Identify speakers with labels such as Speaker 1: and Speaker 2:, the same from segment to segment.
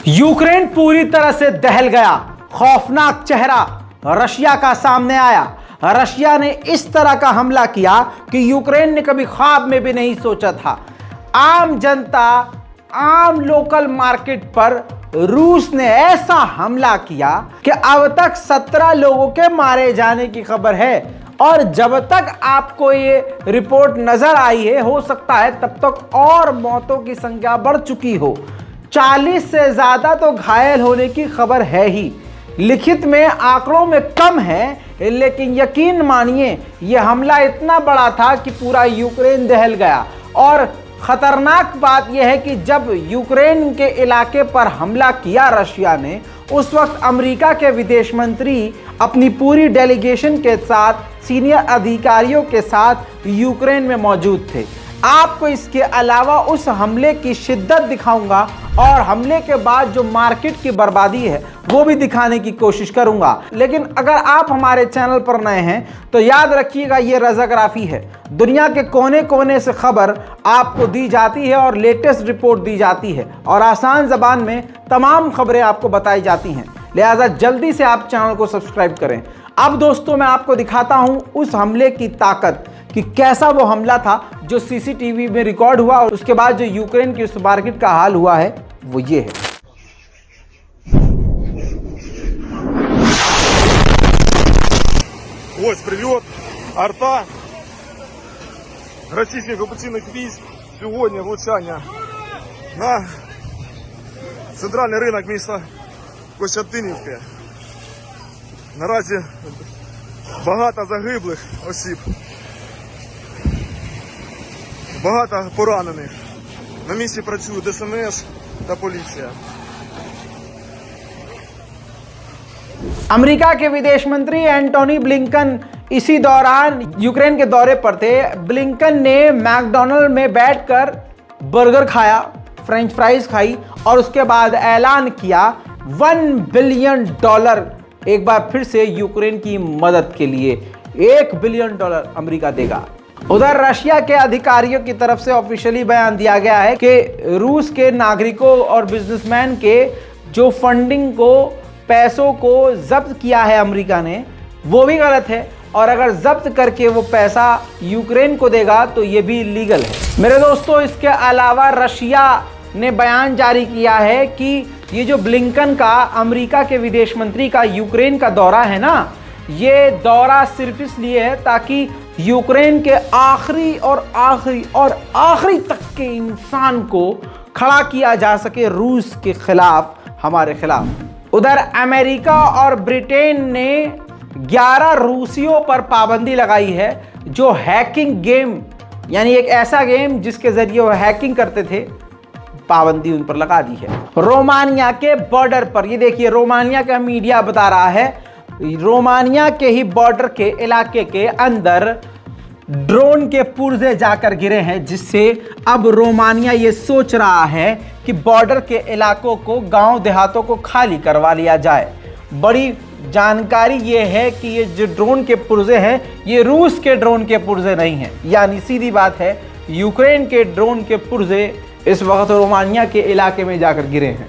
Speaker 1: Ukraine पूरी तरह से दहल गया। खौफनाक चेहरा रशिया का सामने आया। रशिया ने इस तरह का हमला किया कि यूक्रेन ने कभी ख्वाब में भी नहीं सोचा था। आम जनता, आम लोकल मार्केट पर रूस ने ऐसा हमला किया कि अब तक 17 लोगों के मारे जाने की खबर है। और जब तक आपको ये रिपोर्ट नजर आई है, हो सकता है तब तक और मौतों की संख्या बढ़ चुकी हो। 40 से ज्यादा तो घायल होने की खबर है ही। लिखित में आंकड़ों में कम है, लेकिन यकीन मानिए यह हमला इतना बड़ा था कि पूरा यूक्रेन दहल गया। और खतरनाक बात यह है कि जब यूक्रेन के इलाके पर हमला किया रशिया ने, उस वक्त अमेरिका के विदेश मंत्री अपनी पूरी डेलीगेशन के साथ, सीनियर अधिकारियों के साथ यूक्रेन में मौजूद थे। आपको इसके अलावा उस हमले की शिद्दत दिखाऊंगा और हमले के बाद जो मार्केट की बर्बादी है वो भी दिखाने की कोशिश करूंगा। लेकिन अगर आप हमारे चैनल पर नए हैं तो याद रखिएगा, ये रज़ाग्राफी है। दुनिया के कोने कोने से खबर आपको दी जाती है और लेटेस्ट रिपोर्ट दी जाती है और आसान ज़बान में तमाम खबरें आपको बताई जाती हैं। लिहाजा जल्दी से आप चैनल को सब्सक्राइब करें। अब दोस्तों, मैं आपको दिखाता हूं उस हमले की ताकत कि कैसा वो हमला था जो सीसीटीवी में रिकॉर्ड हुआ और उसके बाद जो यूक्रेन की उस मार्केट का हाल हुआ है वो ये है।
Speaker 2: Ось прильот, арта, російських окупаційних військ. Сьогодні влучання на центральний ринок міста Костянтинівки. Наразі багато загиблих осіб, багато поранених. На місці працюють ДСНС та поліція.
Speaker 1: अमेरिका के विदेश मंत्री एंटोनी ब्लिंकन इसी दौरान यूक्रेन के दौरे पर थे। ब्लिंकन ने मैकडॉनल्ड में बैठकर बर्गर खाया, फ्रेंच फ्राइज खाई और उसके बाद ऐलान किया $1 बिलियन एक बार फिर से यूक्रेन की मदद के लिए $1 बिलियन अमेरिका देगा। उधर रशिया के अधिकारियों की तरफ से ऑफिशियली बयान दिया गया है कि रूस के नागरिकों और बिजनेसमैन के जो फंडिंग को, पैसों को जब्त किया है अमेरिका ने, वो भी गलत है और अगर जब्त करके वो पैसा यूक्रेन को देगा तो ये भी इलीगल है। मेरे दोस्तों, इसके अलावा रशिया ने बयान जारी किया है कि ये जो ब्लिंकन का, अमेरिका के विदेश मंत्री का यूक्रेन का दौरा है ना, ये दौरा सिर्फ इसलिए है ताकि यूक्रेन के आखिरी तक के इंसान को खड़ा किया जा सके रूस के खिलाफ, हमारे खिलाफ। उधर अमेरिका और ब्रिटेन ने 11 रूसियों पर पाबंदी लगाई है जो हैकिंग गेम, यानी एक ऐसा गेम जिसके जरिए वो हैकिंग करते थे, पाबंदी उन पर लगा दी है। रोमानिया के बॉर्डर पर, ये देखिए रोमानिया का मीडिया बता रहा है, रोमानिया के ही बॉर्डर के इलाके के अंदर ड्रोन के पुर्जे जाकर गिरे हैं, जिससे अब रोमानिया ये सोच रहा है कि बॉर्डर के इलाकों को, गांव देहातों को खाली करवा लिया जाए। बड़ी जानकारी ये है कि ये जो ड्रोन के पुर्जे हैं ये रूस के ड्रोन के पुर्जे नहीं हैं, यानी सीधी बात है यूक्रेन के ड्रोन के पुर्जे इस वक्त रोमानिया के इलाके में जाकर गिरे हैं।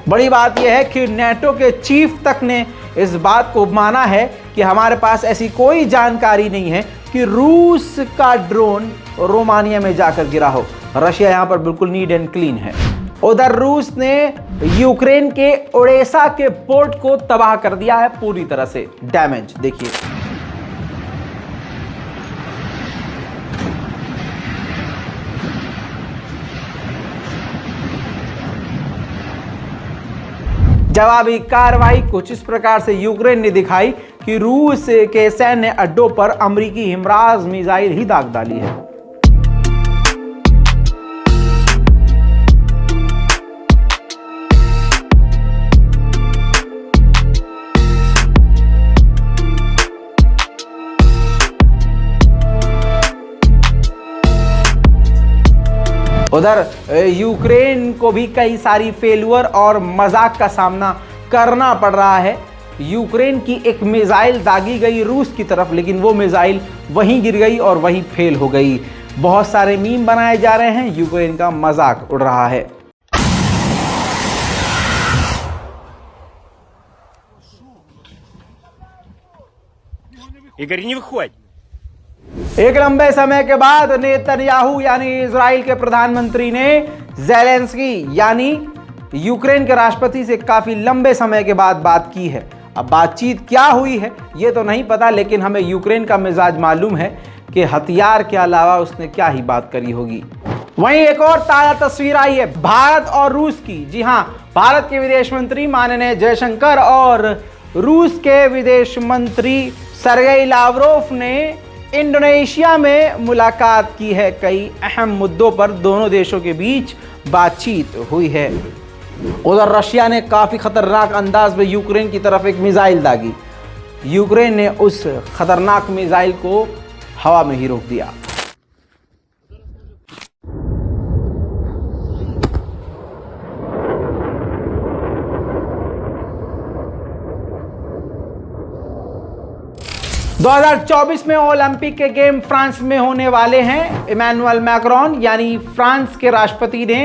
Speaker 1: बड़ी बात यह है कि नेटो के चीफ तक ने इस बात को माना है कि हमारे पास ऐसी कोई जानकारी नहीं है कि रूस का ड्रोन रोमानिया में जाकर गिरा हो। रशिया यहां पर बिल्कुल नीट एंड क्लीन है। उधर रूस ने यूक्रेन के ओडेसा के पोर्ट को तबाह कर दिया है, पूरी तरह से डैमेज। देखिए जवाबी कार्रवाई कुछ इस प्रकार से यूक्रेन ने दिखाई कि रूस के सैन्य अड्डों पर अमेरिकी हिमराज मिसाइल ही दाग डाली है। उधर यूक्रेन को भी कई सारी फेल्यूर और मजाक का सामना करना पड़ रहा है। यूक्रेन की एक मिसाइल दागी गई रूस की तरफ, लेकिन वो मिसाइल वहीं गिर गई और वहीं फेल हो गई। बहुत सारे मीम बनाए जा रहे हैं, यूक्रेन का मजाक उड़ रहा है।
Speaker 3: Игорь, не выходь.
Speaker 1: एक लंबे समय के बाद नेतन्याहू यानी इजराइल के प्रधानमंत्री ने ज़ेलेंस्की यानी यूक्रेन के राष्ट्रपति से काफी लंबे समय के बाद बात की है। अब बातचीत क्या हुई है ये तो नहीं पता, लेकिन हमें यूक्रेन का मिजाज मालूम है कि हथियार के अलावा उसने क्या ही बात करी होगी। वहीं एक और ताजा तस्वीर आई है भारत और रूस की। जी हां, भारत के विदेश मंत्री माननीय जयशंकर और रूस के विदेश मंत्री सरगेई लावरोव ने इंडोनेशिया में मुलाकात की है। कई अहम मुद्दों पर दोनों देशों के बीच बातचीत हुई है। उधर रशिया ने काफी खतरनाक अंदाज में यूक्रेन की तरफ एक मिसाइल दागी। यूक्रेन ने उस खतरनाक मिसाइल को हवा में ही रोक दिया। दो 2024 में ओलंपिक के गेम फ्रांस में होने वाले हैं। इमैनुअल मैक्रोन यानी फ्रांस के राष्ट्रपति ने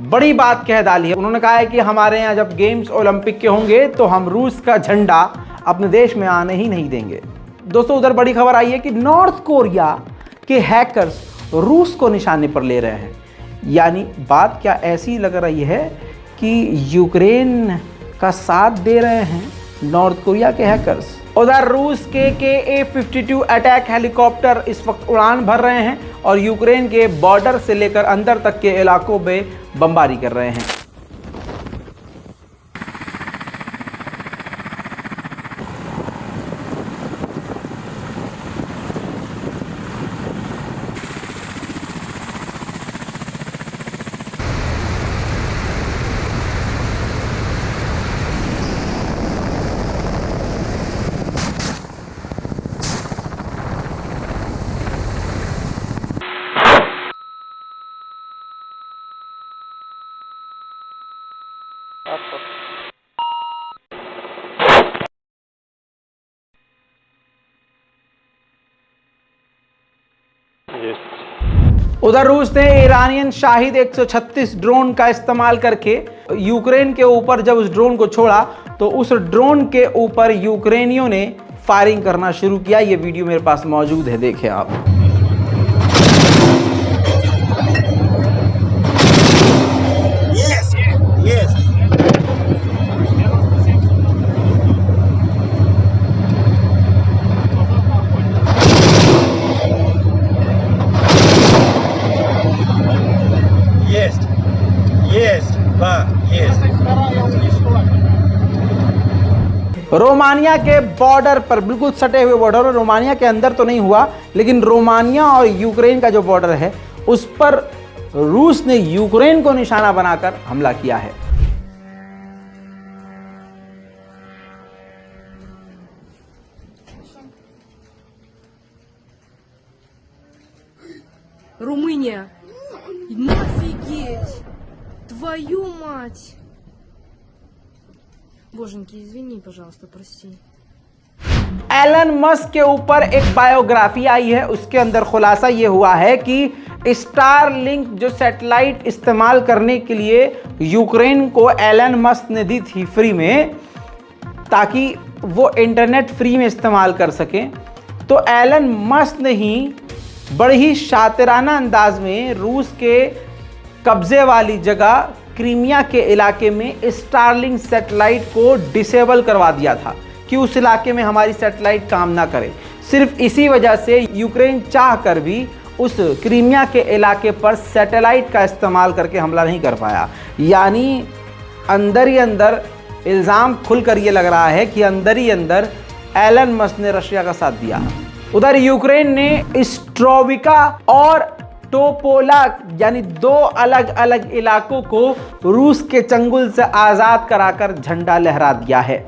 Speaker 1: बड़ी बात कह डाली है। उन्होंने कहा है कि हमारे यहाँ जब गेम्स ओलंपिक के होंगे तो हम रूस का झंडा अपने देश में आने ही नहीं देंगे। दोस्तों, उधर बड़ी खबर आई है कि नॉर्थ कोरिया के हैकर्स रूस को निशाने पर ले रहे हैं। यानी बात क्या ऐसी लग रही है कि यूक्रेन का साथ दे रहे हैं नॉर्थ कोरिया के हैकर्स। उधर रूस के A-52 अटैक हेलीकॉप्टर इस वक्त उड़ान भर रहे हैं और यूक्रेन के बॉर्डर से लेकर अंदर तक के इलाकों में बमबारी कर रहे हैं। उधर रूस ने ईरानियन शाहिद 136 ड्रोन का इस्तेमाल करके यूक्रेन के ऊपर जब उस ड्रोन को छोड़ा तो उस ड्रोन के ऊपर यूक्रेनियों ने फायरिंग करना शुरू किया। ये वीडियो मेरे पास मौजूद है, देखें आप। रोमानिया के बॉर्डर पर, बिल्कुल सटे हुए बॉर्डर, रोमानिया के अंदर तो नहीं हुआ, लेकिन रोमानिया और यूक्रेन का जो बॉर्डर है उस पर रूस ने यूक्रेन को निशाना बनाकर हमला किया है।
Speaker 4: Румыния. Офигеть! Твою мать! Боженьки, извини, пожалуйста, прости.
Speaker 1: एलन मस्क के ऊपर एक बायोग्राफी आई है। उसके अंदर खुलासा ये हुआ है कि स्टारलिंक जो सैटेलाइट इस्तेमाल करने के लिए यूक्रेन को एलन मस्क ने दी थी फ्री में, ताकि वो इंटरनेट फ्री में इस्तेमाल कर सकें, तो एलन मस्क ने ही बड़े ही शातिराना अंदाज में रूस के कब्जे वाली जगह क्रीमिया के इलाके में स्टारलिंक सैटेलाइट को डिसेबल करवा दिया था कि उस इलाके में हमारी सैटेलाइट काम ना करे। सिर्फ इसी वजह से यूक्रेन चाह कर भी उस क्रीमिया के इलाके पर सैटेलाइट का इस्तेमाल करके हमला नहीं कर पाया। यानी अंदर ही अंदर इल्ज़ाम खुलकर ये लग रहा है कि अंदर ही अंदर एलन मस्क ने रशिया का साथ दिया। उधर यूक्रेन ने स्ट्रोविका और टोपोला यानी दो अलग अलग इलाकों को रूस के चंगुल से आज़ाद कराकर झंडा लहरा दिया है।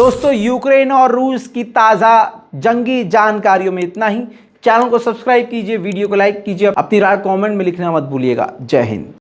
Speaker 1: दोस्तों, यूक्रेन और रूस की ताज़ा जंगी जानकारियों में इतना ही। चैनल को सब्सक्राइब कीजिए, वीडियो को लाइक कीजिए, अपनी राय कमेंट में लिखना मत भूलिएगा। जय हिंद।